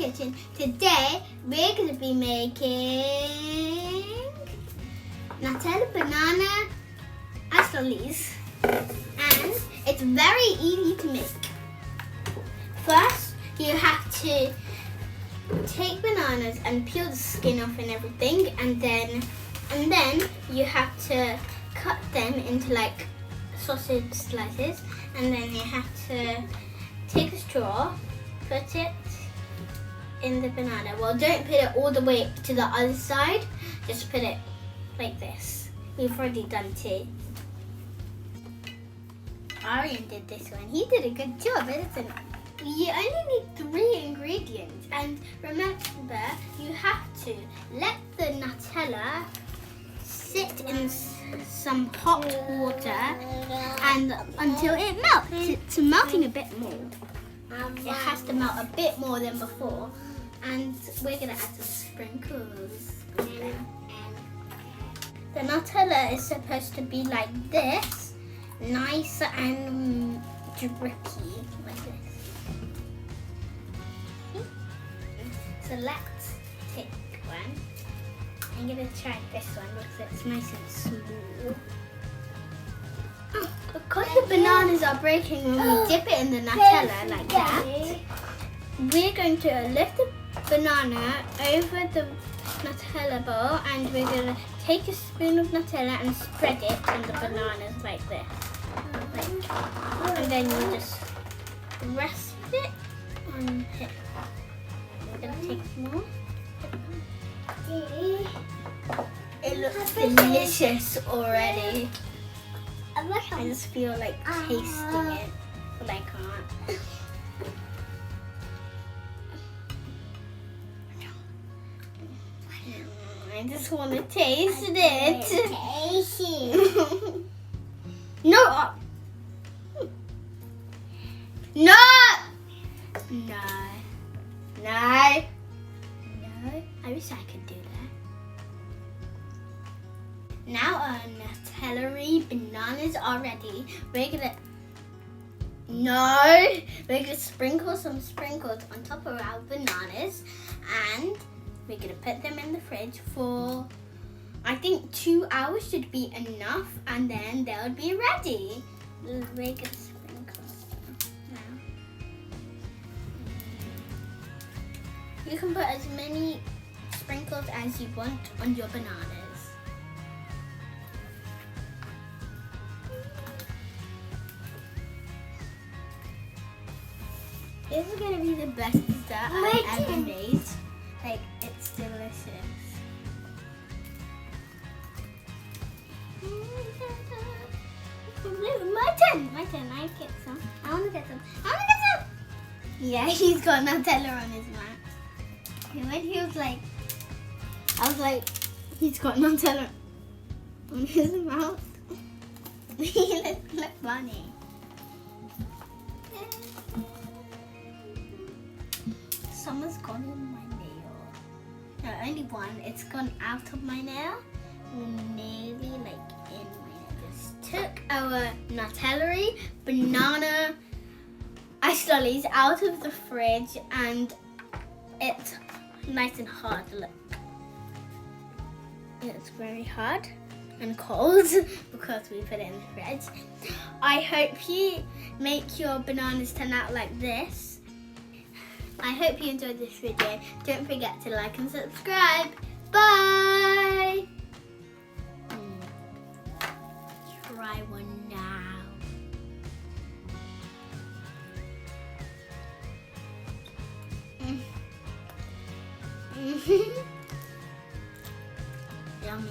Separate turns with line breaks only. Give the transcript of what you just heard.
kitchen. Today we're going to be making Nutella banana ice lollies, and it's very easy to make. First, you have to take bananas and peel the skin off and everything, and then you have to cut them into like sausage slices, and then you have to take a straw, put it in the banana. Well, don't put it all the way to the other side, just put it like this. We've already done two. Arian did this one. He did a good job, isn't it? You only need 3 ingredients, and remember, you have to let the Nutella sit in some hot water and until it melts. It's melting a bit more. It has to melt a bit more than before, and we're gonna add some sprinkles. The Nutella is supposed to be like this, nice and drippy, like this. So let's take one. I'm gonna try this one because it's nice and smooth. Because the bananas are breaking when we dip it in the Nutella like that, we're going to lift the banana over the Nutella bowl, and we're gonna take a spoon of Nutella and spread it on the bananas like this. And then you just rest it on here. We're gonna take some more. It looks delicious already. I just feel like tasting it, but I can't. I just want to taste it. No! No! No. No. No. I wish I could do that. Now our Nutella bananas are ready. We're gonna sprinkle some sprinkles on top of our bananas, and we're gonna put them in the fridge for, I think 2 hours should be enough, and then they'll be ready. We're gonna sprinkle now. You can put as many sprinkles as you want on your bananas. This is gonna be the best dessert I've ever made. Like, it's delicious. My turn. I get some. I wanna get some. Yeah, he's got Nutella on his mouth. And when he was like, I was like, he's got Nutella on his mouth. He looks funny. Someone's gone in my nail. No, only one. It's gone out of my nail. Nearly like in my nail. Just took our Nutella banana ice lollies out of the fridge, and it's nice and hard. Look. It's very hard and cold because we put it in the fridge. I hope you make your bananas turn out like this. I hope you enjoyed this video. Don't forget to like and subscribe. Bye! Try one now. Yummy.